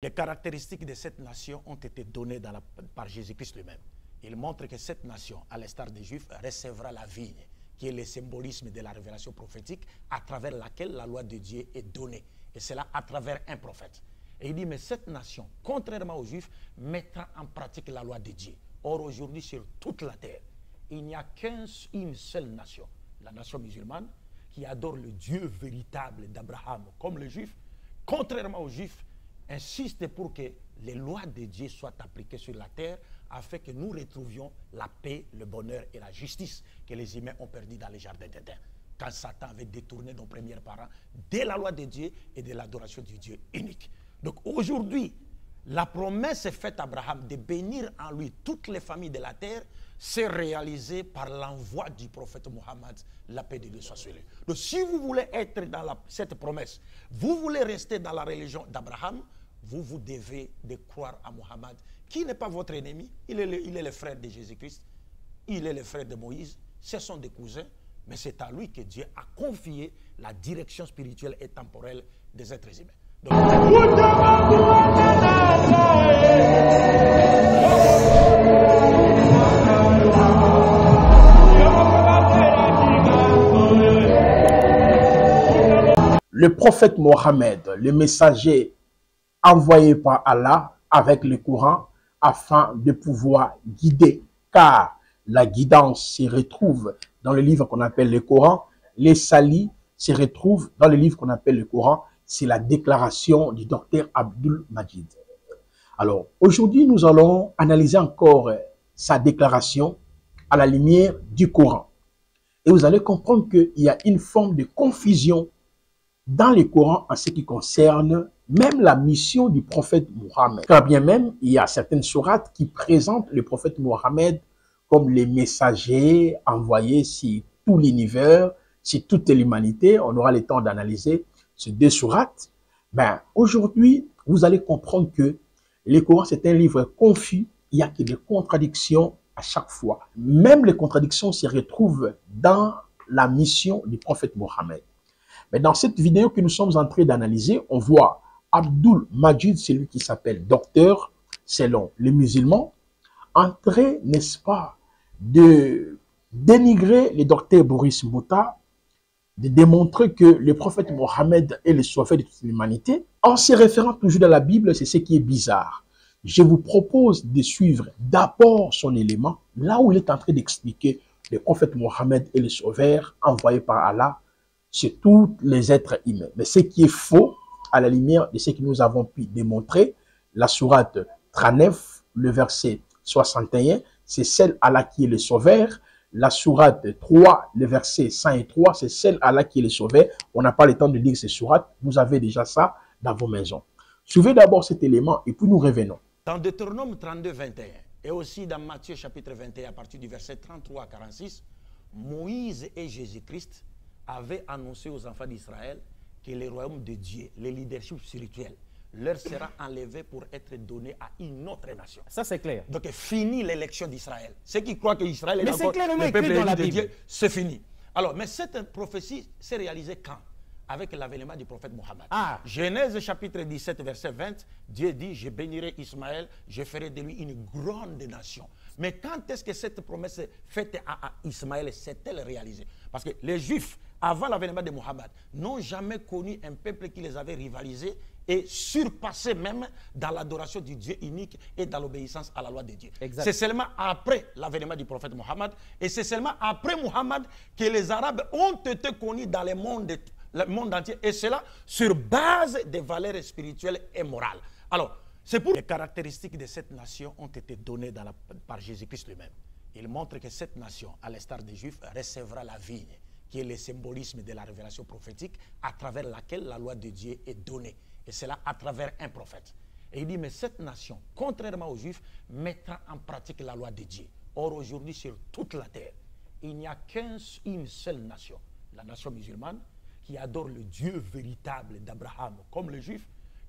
Les caractéristiques de cette nation ont été données par Jésus-Christ lui-même. Il montre que cette nation, à l'instar des Juifs, recevra la vigne, qui est le symbolisme de la révélation prophétique, à travers laquelle la loi de Dieu est donnée. Et c'est là à travers un prophète. Et il dit, mais cette nation, contrairement aux Juifs, mettra en pratique la loi de Dieu. Or, aujourd'hui, sur toute la terre, il n'y a qu'une seule nation, la nation musulmane, qui adore le Dieu véritable d'Abraham, comme les Juifs, contrairement aux Juifs, insiste pour que les lois de Dieu soient appliquées sur la terre afin que nous retrouvions la paix, le bonheur et la justice que les humains ont perdu dans les jardins d'Éden. Quand Satan avait détourné nos premiers parents de la loi de Dieu et de l'adoration du Dieu unique. Donc aujourd'hui, la promesse faite à Abraham de bénir en lui toutes les familles de la terre s'est réalisée par l'envoi du prophète Mohammed, la paix de Dieu soit sur lui. Donc si vous voulez être dans cette promesse, vous voulez rester dans la religion d'Abraham, vous devez de croire à Mohammed, qui n'est pas votre ennemi, il est le frère de Jésus-Christ, il est le frère de Moïse, ce sont des cousins, mais c'est à lui que Dieu a confié la direction spirituelle et temporelle des êtres humains. Donc, le prophète Mohammed, le messager envoyé par Allah avec le Coran afin de pouvoir guider, car la guidance se retrouve dans le livre qu'on appelle le Coran, les salis se retrouvent dans le livre qu'on appelle le Coran, c'est la déclaration du docteur Abdul Majid. Alors, aujourd'hui, nous allons analyser encore sa déclaration à la lumière du Coran. Et vous allez comprendre qu'il y a une forme de confusion dans le Coran en ce qui concerne même la mission du prophète Mohammed. Car bien même, il y a certaines sourates qui présentent le prophète Mohammed comme les messagers envoyés sur tout l'univers, sur toute l'humanité. On aura le temps d'analyser ces deux sourates. Ben, aujourd'hui, vous allez comprendre que le Coran, c'est un livre confus. Il y a que des contradictions à chaque fois. Même les contradictions se retrouvent dans la mission du prophète Mohammed. Mais dans cette vidéo que nous sommes en train d'analyser, on voit Abdul Majid, celui qui s'appelle docteur, selon les musulmans, en train, n'est-ce pas, de dénigrer le docteur Boris Mbouta, de démontrer que le prophète Mohammed est le sauveur de toute l'humanité, en se référant toujours dans la Bible. C'est ce qui est bizarre. Je vous propose de suivre d'abord son élément, là où il est en train d'expliquer le prophète Mohammed est le sauveur envoyé par Allah sur tous les êtres humains. Mais ce qui est faux, à la lumière de ce que nous avons pu démontrer, la sourate 39, le verset 61, c'est celle Allah qui est le sauveur. La sourate 3, le verset 103, c'est celle Allah qui est le sauveur. On n'a pas le temps de lire ces sourates. Vous avez déjà ça dans vos maisons. Suivez d'abord cet élément et puis nous revenons. Dans Deutéronome 32, 21 et aussi dans Matthieu chapitre 21 à partir du verset 33 à 46, Moïse et Jésus-Christ avaient annoncé aux enfants d'Israël que le royaume de Dieu, le leadership spirituel, leur sera enlevé pour être donné à une autre nation. Ça, c'est clair. Donc, fini l'élection d'Israël. Ceux qui croient qu'Israël est encore le peuple élu de Dieu, c'est fini. Alors, mais cette prophétie s'est réalisée quand? Avec l'avènement du prophète Mohammed. Genèse chapitre 17, verset 20, Dieu dit, je bénirai Ismaël, je ferai de lui une grande nation. Mais quand est-ce que cette promesse faite à Ismaël s'est-elle réalisée? Parce que les Juifs, avant l'avènement de Mohammed, n'ont jamais connu un peuple qui les avait rivalisés et surpassé même dans l'adoration du Dieu unique et dans l'obéissance à la loi de Dieu. C'est seulement après l'avènement du prophète Mohammed et c'est seulement après Mohammed que les Arabes ont été connus dans le monde entier, et cela sur base des valeurs spirituelles et morales. Alors, c'est pour les caractéristiques de cette nation ont été données par Jésus-Christ lui-même. Il montre que cette nation, à l'instar des Juifs, recevra la vigne, qui est le symbolisme de la révélation prophétique, à travers laquelle la loi de Dieu est donnée. Et cela à travers un prophète. Et il dit, mais cette nation, contrairement aux Juifs, mettra en pratique la loi de Dieu. Or, aujourd'hui, sur toute la terre, il n'y a qu'une seule nation, la nation musulmane, qui adore le Dieu véritable d'Abraham, comme les Juifs,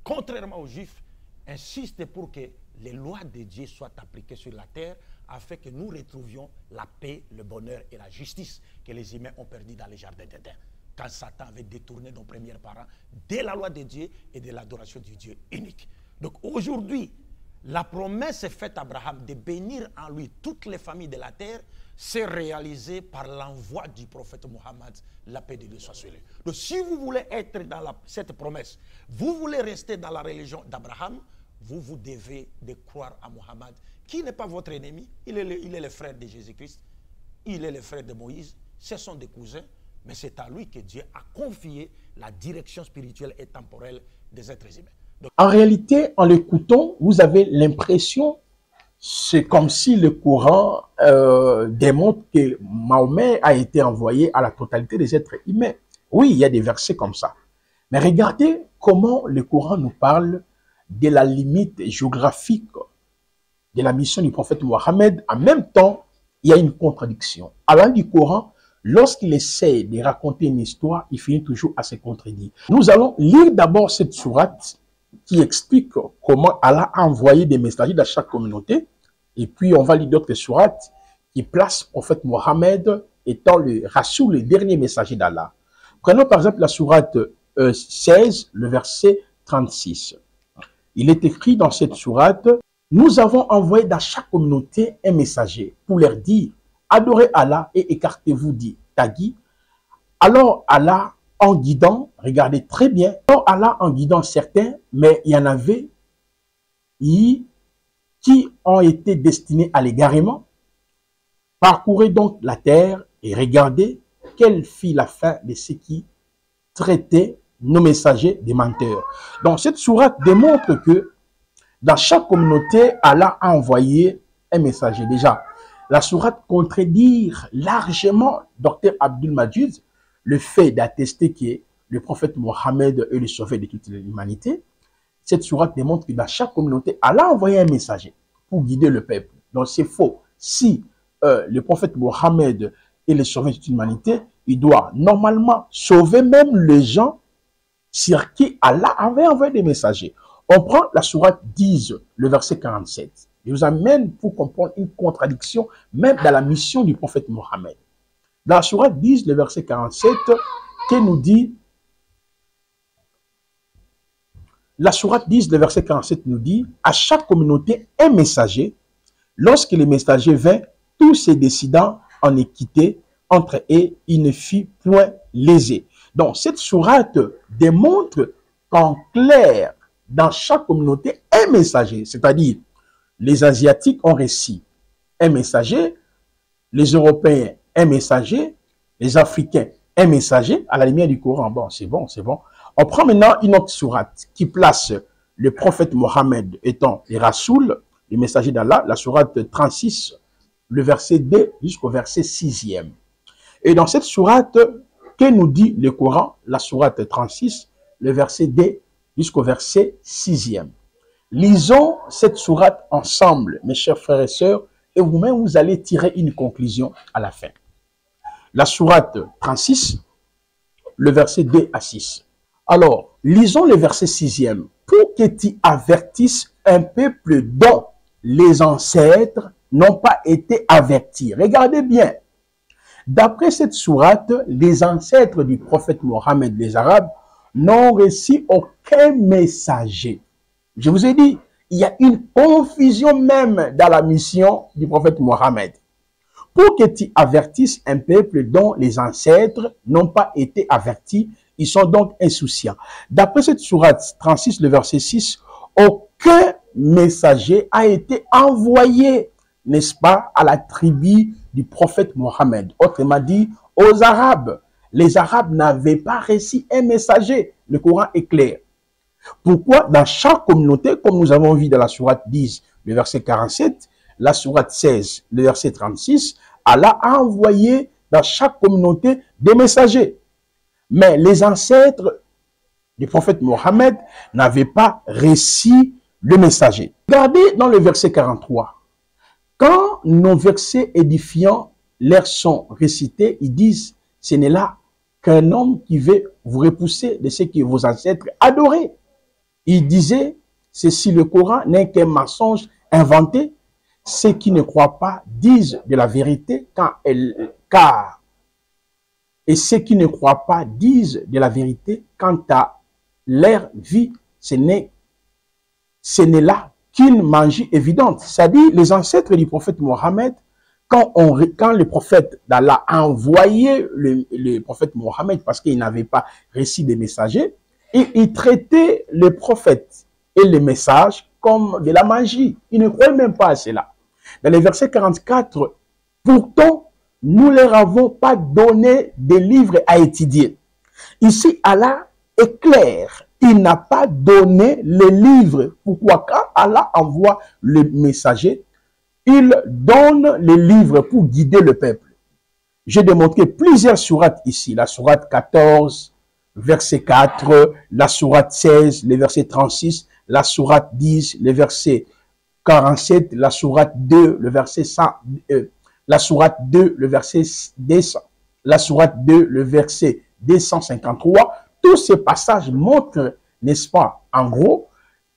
contrairement aux Juifs, insiste pour que les lois de Dieu soient appliquées sur la terre afin que nous retrouvions la paix, le bonheur et la justice que les humains ont perdu dans les jardins d'Éden. Quand Satan avait détourné nos premiers parents de la loi de Dieu et de l'adoration du Dieu unique. Donc aujourd'hui, la promesse est faite à Abraham de bénir en lui toutes les familles de la terre, c'est réalisé par l'envoi du prophète Mohammed, la paix de Dieu soit sur lui. Donc si vous voulez être dans cette promesse, vous voulez rester dans la religion d'Abraham, vous devez de croire à Mohammed, qui n'est pas votre ennemi, il est le frère de Jésus-Christ, il est le frère de Moïse, ce sont des cousins, mais c'est à lui que Dieu a confié la direction spirituelle et temporelle des êtres humains. Donc, en réalité, en l'écoutant, vous avez l'impression, c'est comme si le Coran démontre que Mahomet a été envoyé à la totalité des êtres humains. Oui, il y a des versets comme ça. Mais regardez comment le Coran nous parle de la limite géographique de la mission du prophète Mohammed. En même temps, il y a une contradiction. À la fin du Coran, lorsqu'il essaie de raconter une histoire, il finit toujours à se contredire. Nous allons lire d'abord cette sourate qui explique comment Allah a envoyé des messagers dans chaque communauté. Et puis, on va lire d'autres sourates qui placent le prophète Mohammed étant le Rasoul, le dernier messager d'Allah. Prenons par exemple la sourate 16, le verset 36. Il est écrit dans cette sourate: nous avons envoyé dans chaque communauté un messager pour leur dire: adorez Allah et écartez-vous du tagui. Alors Allah, en guidant, regardez très bien, alors Allah en guidant certains, mais il y en avait qui ont été destinés à l'égarement. Parcourez donc la terre et regardez quelle fut la fin de ceux qui traitaient nos messagers des menteurs. Donc cette sourate démontre que dans chaque communauté, Allah a envoyé un messager. Déjà, la sourate contredit largement Dr Abdul Majid le fait d'attester que le prophète Mohammed est le sauveur de toute l'humanité. Cette sourate démontre que dans chaque communauté, Allah a envoyé un messager pour guider le peuple. Donc c'est faux. Si le prophète Mohammed est le sauveur de toute l'humanité, il doit normalement sauver même les gens sur qui Allah avait envoyé des messagers. On prend la sourate 10, le verset 47. Je vous amène pour comprendre une contradiction même dans la mission du prophète Mohammed. Dans la sourate 10, le verset 47, qui nous dit, la sourate 10, le verset 47 nous dit: à chaque communauté, un messager. Lorsque le messager vint, tous se décidant en équité entre eux, il ne fit point lésé. Donc, cette sourate démontre qu'en clair, dans chaque communauté, un messager, c'est-à-dire les Asiatiques ont reçu un messager, les Européens, un messager, les Africains, un messager, à la lumière du Coran. Bon, c'est bon, c'est bon. On prend maintenant une autre sourate qui place le prophète Mohammed étant le Rasoul, le messager d'Allah, la sourate 36, le verset 2 jusqu'au verset 6e. Et dans cette sourate, que nous dit le Coran, la sourate 36, le verset 2 jusqu'au verset 6e. Lisons cette sourate ensemble, mes chers frères et sœurs, et vous-même, vous allez tirer une conclusion à la fin. La sourate 36, le verset 2 à 6. Alors, lisons le verset 6e. Pour que tu avertisses un peuple dont les ancêtres n'ont pas été avertis. Regardez bien. D'après cette sourate, les ancêtres du prophète Mohammed, les Arabes, n'ont reçu aucun messager. Je vous ai dit, il y a une confusion même dans la mission du prophète Mohammed. Pour que tu avertisses un peuple dont les ancêtres n'ont pas été avertis, ils sont donc insouciants. D'après cette sourate 36, le verset 6, aucun messager a été envoyé, n'est-ce pas, à la tribu du prophète Mohammed. Autrement dit, aux Arabes. Les Arabes n'avaient pas reçu un messager. Le Coran est clair. Pourquoi dans chaque communauté, comme nous avons vu dans la sourate 10, le verset 47, la sourate 16, le verset 36, Allah a envoyé dans chaque communauté des messagers. Mais les ancêtres du prophète Mohammed n'avaient pas reçu le messager. Regardez dans le verset 43. Quand nos versets édifiants leur sont récités, ils disent, ce n'est là qu'un homme qui veut vous repousser de ce que vos ancêtres adoraient. Il disait, ceci le Coran n'est qu'un mensonge inventé. Ceux qui ne croient pas disent de la vérité et ceux qui ne croient pas disent de la vérité quant à leur vie, ce n'est ce n'est là qu'une magie évidente. C'est-à-dire, les ancêtres du prophète Mohammed, quand le prophète d'Allah a envoyé le prophète Mohammed, parce qu'il n'avait pas reçu des messagers, et il traitait les prophètes et les messages comme de la magie. Il ne croyait même pas à cela. Dans le verset 44, pourtant, nous ne leur avons pas donné des livres à étudier. Ici, Allah est clair. Il n'a pas donné les livres. Pourquoi? Quand Allah envoie le messager, il donne les livres pour guider le peuple. J'ai démontré plusieurs sourates ici. La sourate 14, verset 4, la sourate 16, le verset 36, la sourate 10, le verset 47, la sourate 2, le verset 100, la sourate 2, le verset 200, la sourate 2, le verset 253. Tous ces passages montrent, n'est-ce pas, en gros,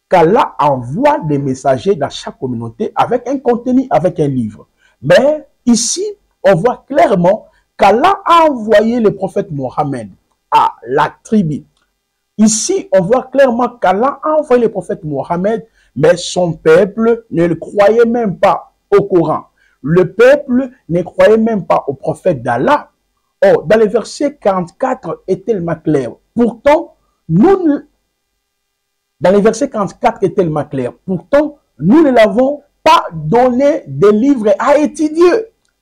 qu'Allah envoie des messagers dans chaque communauté avec un contenu, avec un livre. Mais ici, on voit clairement qu'Allah a envoyé le prophète Mohammed à la tribu. Ici, on voit clairement qu'Allah a envoyé le prophète Mohammed, mais son peuple ne le croyait même pas au Coran. Le peuple ne croyait même pas au prophète d'Allah. Oh, dans le verset 44 est tellement clair. Pourtant, nous ne l'avons pas donné des livres à étudier,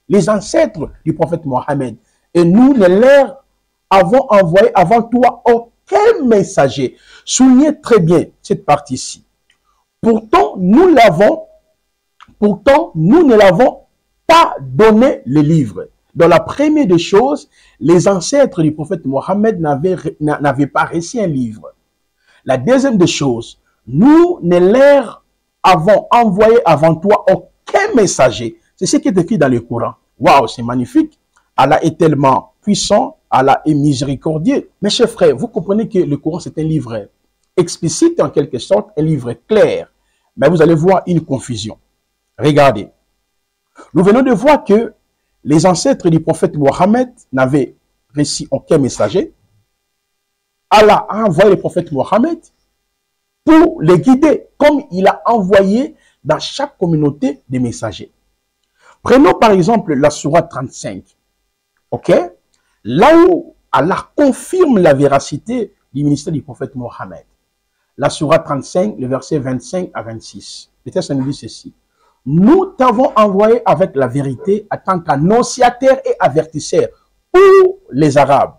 les ancêtres du prophète Mohammed. Et nous ne leur avons envoyé avant toi aucun messager. Soulignez très bien cette partie-ci. Pourtant, nous ne l'avons pas donné les livres. Dans la première des choses, les ancêtres du prophète Mohammed n'avaient pas reçu un livre. La deuxième des choses, nous ne leur avons envoyé avant toi aucun messager. C'est ce qui est écrit dans le Coran. Waouh, c'est magnifique. Allah est tellement puissant, Allah est miséricordieux. Mes chers frères, vous comprenez que le Coran, c'est un livre explicite, en quelque sorte, un livre clair. Mais vous allez voir une confusion. Regardez. Nous venons de voir que les ancêtres du prophète Mohammed n'avaient reçu aucun messager. Allah a envoyé le prophète Mohammed pour les guider, comme il a envoyé dans chaque communauté des messagers. Prenons par exemple la sourate 35. Ok? Là où Allah confirme la véracité du ministère du prophète Mohammed. La sourate 35, le verset 25 à 26. Le texte nous dit ceci. Nous t'avons envoyé avec la vérité en tant qu'annonciateur et avertisseur pour les Arabes.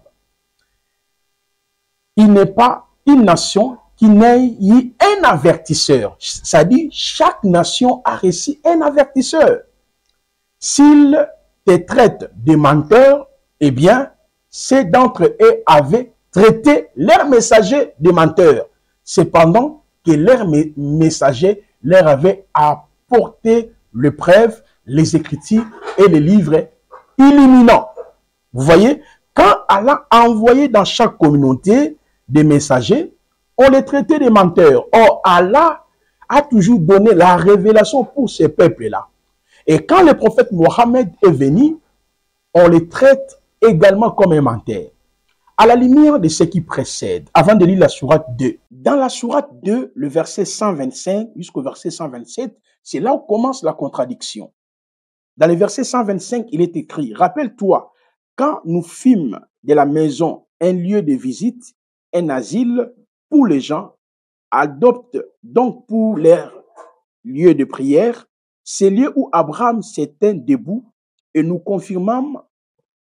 Il n'est pas une nation qui n'ait eu un avertisseur. C'est-à-dire, chaque nation a reçu un avertisseur. S'ils te traitent de menteurs, eh bien, ceux d'entre eux avaient traité leurs messagers de menteurs. Cependant que leurs messagers leur avaient apporté les preuves, les écritures et les livres illuminants. Vous voyez, quand Allah a envoyé dans chaque communauté des messagers, on les traitait de menteurs. Or, Allah a toujours donné la révélation pour ces peuples-là. Et quand le prophète Mohammed est venu, on les traite également comme un menteur. À la lumière de ce qui précède, avant de lire la sourate 2, dans la sourate 2, le verset 125 jusqu'au verset 127, c'est là où commence la contradiction. Dans le verset 125, il est écrit, « Rappelle-toi, quand nous fîmes de la maison un lieu de visite, un asile pour les gens, adopte donc pour leur lieu de prière, ces lieux où Abraham s'était debout, et nous confirmâmes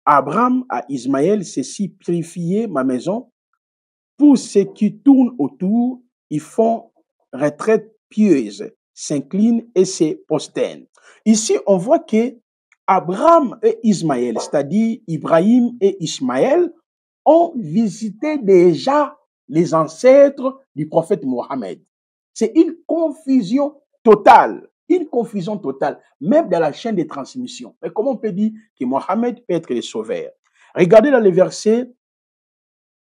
Abraham à Ismaël, ceci purifier ma maison. Pour ceux qui tournent autour, ils font retraite pieuse, s'inclinent et se prosternent. » Ici, on voit que Abraham et Ismaël, c'est-à-dire Ibrahim et Ismaël, ont visité déjà les ancêtres du prophète Mohammed. C'est une confusion totale. Une confusion totale, même dans la chaîne de transmission. Mais comment on peut dire que Mohammed peut être le sauveur? Regardez dans le verset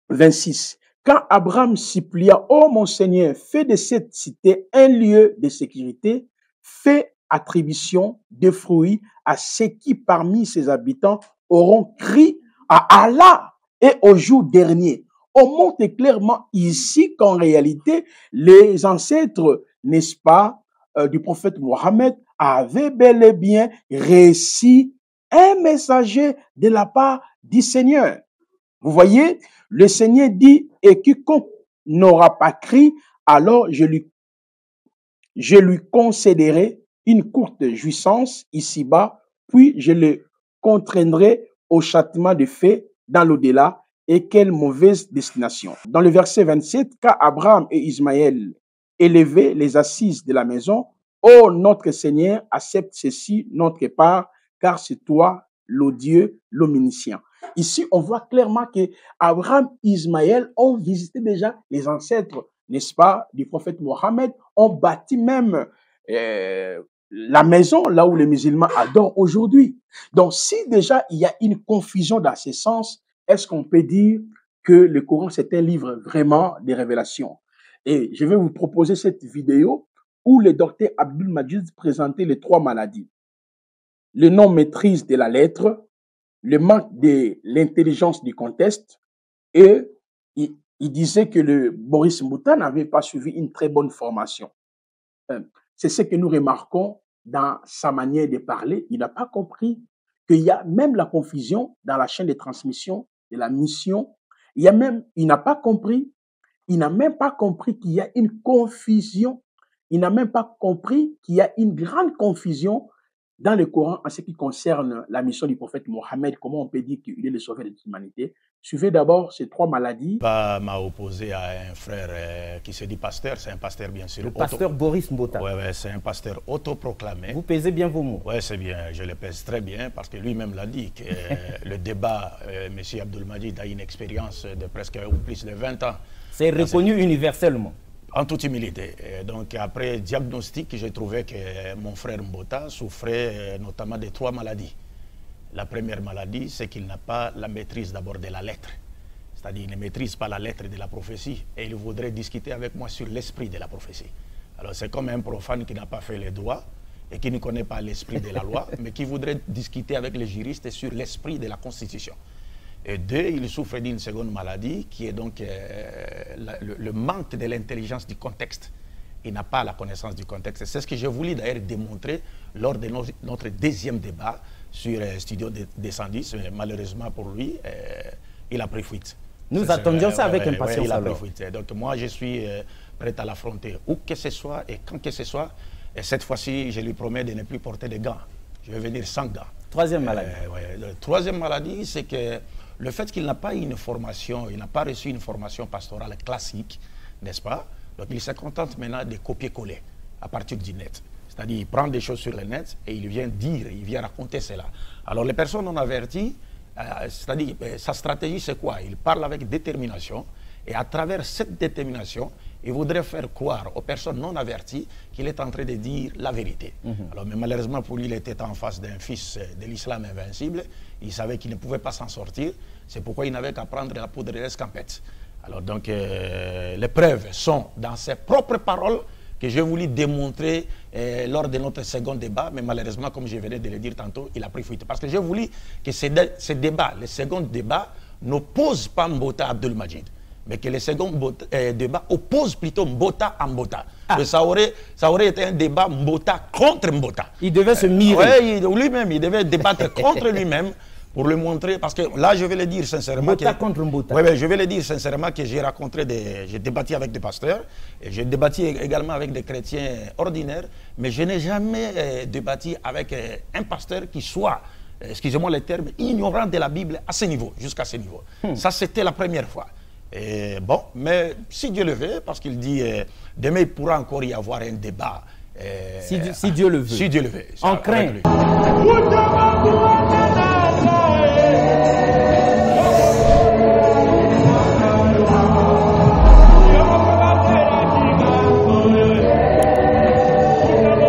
26. Quand Abraham supplia, « Oh mon Seigneur, fais de cette cité un lieu de sécurité, fais attribution de fruits à ceux qui parmi ses habitants auront crié à Allah et au jour dernier. » On montre clairement ici qu'en réalité, les ancêtres n'est-ce pas, du prophète Mohammed avait bel et bien réussi un messager de la part du Seigneur. Vous voyez, le Seigneur dit, et quiconque n'aura pas cru, alors je lui concéderai une courte jouissance ici-bas, puis je le contraindrai au châtiment de feu dans l'au-delà. Et quelle mauvaise destination. Dans le verset 27, quand Abraham et Ismaël élevaient les assises de la maison, ô notre Seigneur, accepte ceci, notre part, car c'est toi, le Dieu, l'omniscient. Ici, on voit clairement que Abraham et Ismaël ont visité déjà les ancêtres, n'est-ce pas, du prophète Mohammed, ont bâti même la maison là où les musulmans adorent aujourd'hui. Donc, si déjà il y a une confusion dans ce sens, est-ce qu'on peut dire que le Coran, c'est un livre vraiment des révélations? Et je vais vous proposer cette vidéo où le docteur Abdul Majid présentait les 3 maladies. Le non-maîtrise de la lettre, le manque de l'intelligence du contexte, et il disait que le Boris Mbouta n'avait pas suivi une très bonne formation. C'est ce que nous remarquons dans sa manière de parler. Il n'a pas compris qu'il y a même la confusion dans la chaîne de transmission de la mission. Il n'a pas compris, il n'a même pas compris qu'il y a une confusion. Il n'a même pas compris qu'il y a une grande confusion dans le Coran en ce qui concerne la mission du prophète Mohammed. Comment on peut dire qu'il est le sauveur de l'humanité? Suivez d'abord ces 3 maladies. M'a opposé à un frère qui se dit pasteur, c'est un pasteur bien sûr. Le pasteur Boris Mbouta. Oui, c'est un pasteur autoproclamé. Vous pesez bien vos mots. Oui, c'est bien, je le pèse très bien parce que lui-même l'a dit que le débat, M. Abdul Majid a une expérience de presque ou plus de 20 ans. C'est reconnu universellement. En toute humilité. Donc après diagnostic, j'ai trouvé que mon frère Mbouta souffrait notamment de 3 maladies. La première maladie, c'est qu'il n'a pas la maîtrise d'abord de la lettre. C'est-à-dire qu'il ne maîtrise pas la lettre de la prophétie et il voudrait discuter avec moi sur l'esprit de la prophétie. Alors c'est comme un profane qui n'a pas fait les droits et qui ne connaît pas l'esprit de la loi, mais qui voudrait discuter avec les juristes sur l'esprit de la Constitution. Et 2, il souffre d'une seconde maladie qui est donc le manque de l'intelligence du contexte. Il n'a pas la connaissance du contexte. C'est ce que j'ai voulu d'ailleurs démontrer lors de notre deuxième débat sur Studio 210. Malheureusement pour lui, il a pris fuite. Nous attendions ça avec impatience. Il a pris fuite. Donc moi, je suis prêt à l'affronter où que ce soit et quand que ce soit. Et cette fois-ci, je lui promets de ne plus porter de gants. Je vais venir sans gants. 3e maladie. La 3e maladie, c'est que le fait qu'il n'a pas une formation, il n'a pas reçu une formation pastorale classique, n'est-ce pas? Donc il se contente maintenant de copier-coller à partir du net. C'est-à-dire il prend des choses sur le net et il vient dire, il vient raconter cela. Alors les personnes non averties, c'est-à-dire sa stratégie c'est quoi? Il parle avec détermination et à travers cette détermination, il voudrait faire croire aux personnes non averties qu'il est en train de dire la vérité. Alors, mais malheureusement pour lui, il était en face d'un fils de l'islam invincible. Il savait qu'il ne pouvait pas s'en sortir. C'est pourquoi il n'avait qu'à prendre la poudre de l'escampette. Alors donc, les preuves sont dans ses propres paroles que j'ai voulu démontrer lors de notre second débat. Mais malheureusement, comme je venais de le dire tantôt, il a pris fuite. Parce que j'ai voulu que ce débat, le second débat, n'oppose pas Mbouta Abdul Majid, mais que le second débat oppose plutôt Mbouta à Mbouta. Ça aurait été un débat Mbouta contre Mbouta. Il devait se mirer. Oui, lui-même, il devait débattre contre lui-même pour le montrer. Parce que là, je vais le dire sincèrement. Mbouta contre Mbouta. Oui, je vais le dire sincèrement que j'ai j'ai débattu avec des pasteurs, et j'ai débattu également avec des chrétiens ordinaires, mais je n'ai jamais débattu avec un pasteur qui soit, excusez-moi le terme, ignorant de la Bible à ce niveau, jusqu'à ce niveau. Ça, c'était la première fois. Et bon, mais si Dieu le veut, parce qu'il dit demain il pourra encore y avoir un débat. Si Dieu le veut. Si Dieu le veut. En craint.